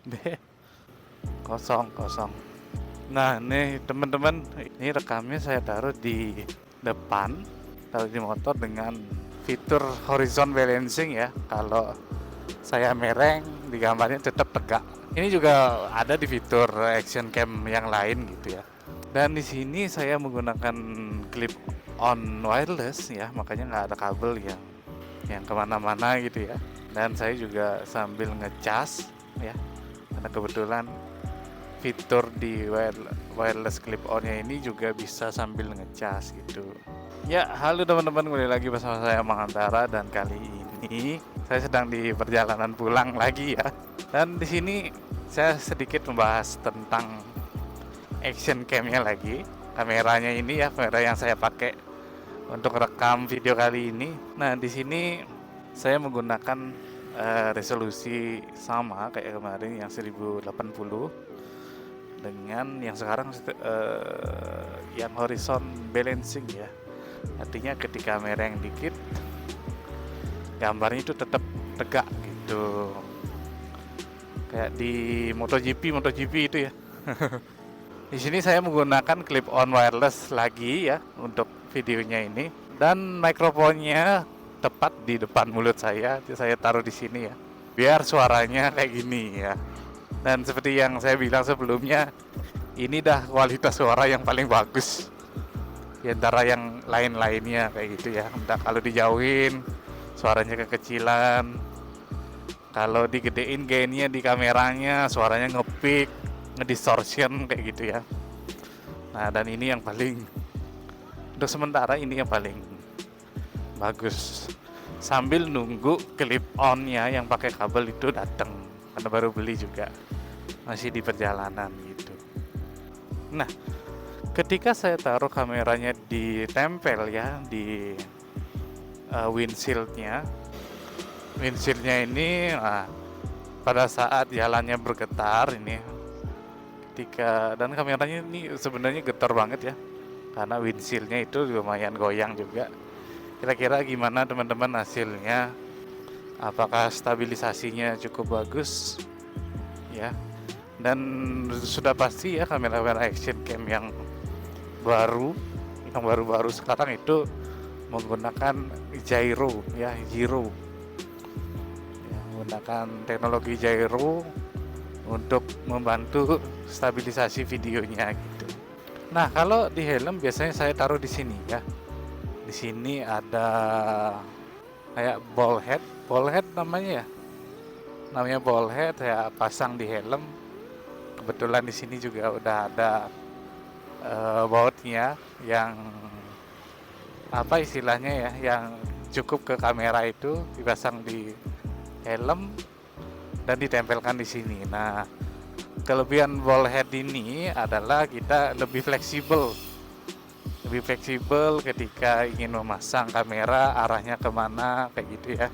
B kosong kosong. Nah nih teman-teman, ini rekamnya saya taruh di depan, taruh di motor dengan fitur horizon balancing ya. Kalau saya mereng di gambarnya tetap tegak. Ini juga ada di fitur action cam yang lain gitu ya. Dan di sini saya menggunakan clip on wireless ya, makanya nggak ada kabel yang kemana-mana gitu ya. Dan saya juga sambil ngecas ya, karena kebetulan fitur di wireless clip on-nya ini juga bisa sambil ngecas gitu. Ya, halo teman-teman, kembali lagi bersama saya Mang Antara, dan kali ini saya sedang di perjalanan pulang lagi ya. Dan di sini saya sedikit membahas tentang action cam-nya lagi. Kameranya ini ya, kamera yang saya pakai untuk rekam video kali ini. Nah, di sini saya menggunakan resolusi sama kayak kemarin yang 1080 dengan yang sekarang yang horizon balancing ya. Artinya ketika mereng dikit gambarnya itu tetap tegak gitu. Kayak di MotoGP itu ya. Di sini saya menggunakan clip on wireless lagi ya untuk videonya ini, dan mikrofonnya tepat di depan mulut saya taruh di sini ya. Biar suaranya kayak gini ya. Dan seperti yang saya bilang sebelumnya, ini dah kualitas suara yang paling bagus di antara yang lain-lainnya kayak gitu ya. Entah kalau dijauhin suaranya kekecilan, kalau digedein gainnya di kameranya suaranya ngepick, ngedistortion kayak gitu ya. Nah, dan ini yang paling, untuk sementara ini yang paling bagus, sambil nunggu clip on-nya yang pakai kabel itu datang, karena baru beli juga, masih di perjalanan gitu. Nah, ketika saya taruh kameranya ditempel ya di windshieldnya ini, pada saat jalannya bergetar ini, dan kameranya ini sebenarnya getar banget ya, karena windshieldnya itu lumayan goyang juga. Kira-kira gimana teman-teman hasilnya? Apakah stabilisasinya cukup bagus ya? Dan sudah pasti ya, kamera-kamera action cam yang baru-baru sekarang itu menggunakan gyro ya, menggunakan teknologi gyro untuk membantu stabilisasi videonya gitu. Nah, kalau di helm biasanya saya taruh di sini ya. Di sini ada kayak ball head namanya ya. Namanya ball head, saya pasang di helm. Kebetulan di sini juga udah ada bautnya yang apa istilahnya ya, yang cukup ke kamera itu dipasang di helm dan ditempelkan di sini. Nah, kelebihan ball head ini adalah kita lebih fleksibel ketika ingin memasang kamera arahnya kemana kayak gitu ya.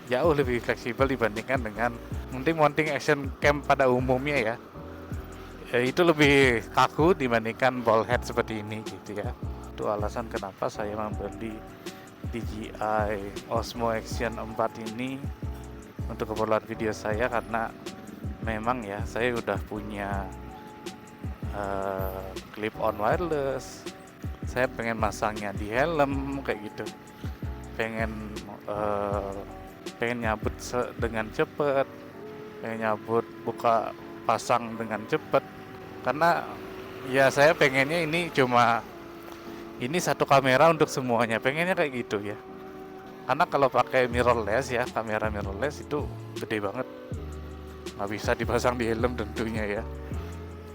Jauh lebih fleksibel dibandingkan dengan mounting action cam pada umumnya ya. Itu lebih kaku dibandingkan ball head seperti ini gitu ya. Itu alasan kenapa saya membeli DJI Osmo Action 4 ini untuk keperluan video saya, karena memang ya saya udah punya clip on wireless. Saya pengen masangnya di helm kayak gitu, pengen nyabut dengan cepet, pengen nyabut buka pasang dengan cepet, karena ya saya pengennya ini satu kamera untuk semuanya, pengennya kayak gitu ya. Karena kalau pakai mirrorless ya, kamera mirrorless itu gede banget, nggak bisa dipasang di helm tentunya ya.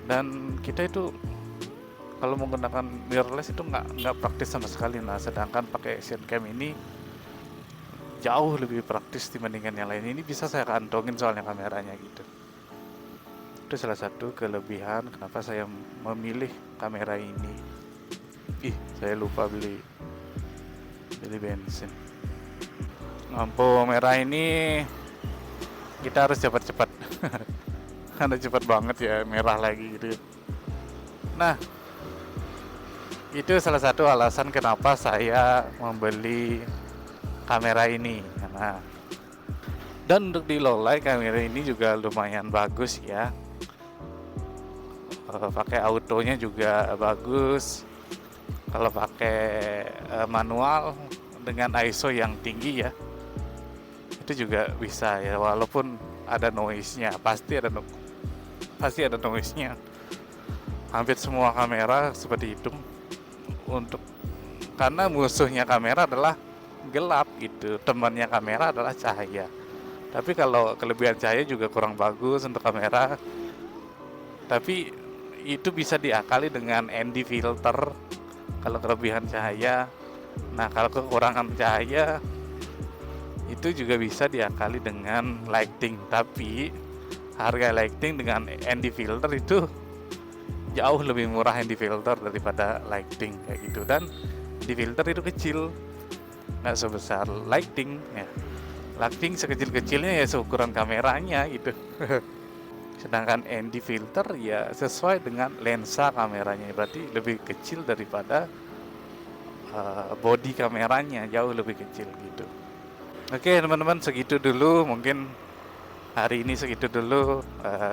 Dan kita itu kalau menggunakan mirrorless itu nggak praktis sama sekali. Nah, sedangkan pakai action cam ini jauh lebih praktis dibandingkan yang lain. Ini bisa saya kantongin soalnya kameranya gitu. Itu salah satu kelebihan kenapa saya memilih kamera ini. Saya lupa beli bensin. Lampu merah ini kita harus cepat-cepat karena cepat banget ya, merah lagi gitu. Nah, itu salah satu alasan kenapa saya membeli kamera ini. Nah, Dan untuk di low light kamera ini juga lumayan bagus ya. Pakai autonya juga bagus. Kalau pakai manual dengan ISO yang tinggi ya, itu juga bisa ya, walaupun ada noise-nya, pasti ada noise-nya. Hampir semua kamera seperti itu, untuk karena musuhnya kamera adalah gelap gitu, temannya kamera adalah cahaya. Tapi kalau kelebihan cahaya juga kurang bagus untuk kamera, tapi itu bisa diakali dengan ND filter kalau kelebihan cahaya. Nah, kalau kekurangan cahaya itu juga bisa diakali dengan lighting, tapi harga lighting dengan ND filter itu jauh lebih murah ND filter daripada lighting kayak gitu. Dan ND filter itu kecil, nggak sebesar lighting ya. Lighting sekecil-kecilnya ya seukuran kameranya gitu. Sedangkan ND filter ya sesuai dengan lensa kameranya, berarti lebih kecil daripada body kameranya, jauh lebih kecil gitu. Oke teman-teman, segitu dulu, mungkin hari ini segitu dulu.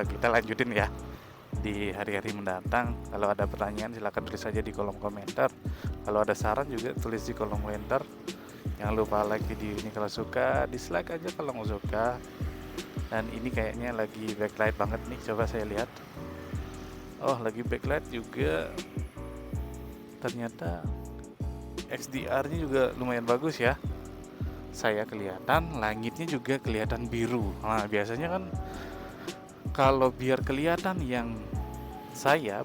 Kita lanjutin ya di hari-hari mendatang. Kalau ada pertanyaan silahkan tulis saja di kolom komentar. Kalau ada saran juga tulis di kolom komentar. Jangan lupa like video ini kalau suka, dislike aja kalau nggak suka. Dan ini kayaknya lagi backlight banget nih, coba saya lihat. Oh, lagi backlight juga. Ternyata XDR-nya juga lumayan bagus ya. Saya kelihatan, langitnya juga kelihatan biru. Nah, biasanya kan kalau biar kelihatan yang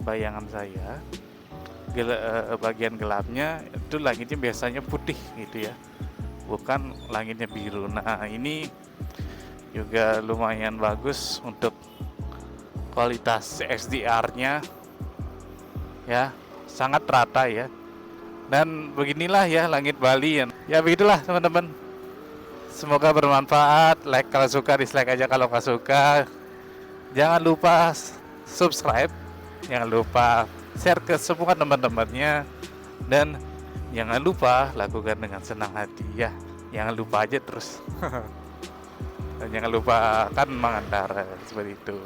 bayangan saya, bagian gelapnya itu langitnya biasanya putih gitu ya, bukan langitnya biru. Nah, ini juga lumayan bagus untuk kualitas XDR-nya ya, sangat rata ya. Dan beginilah ya langit Bali ya, begitulah teman-teman. Semoga bermanfaat. Like kalau suka, dislike aja kalau nggak suka. Jangan lupa subscribe, jangan lupa share ke semua teman-temannya, dan jangan lupa lakukan dengan senang hati ya. Jangan lupa aja terus. Dan jangan lupa kan mengantar seperti itu.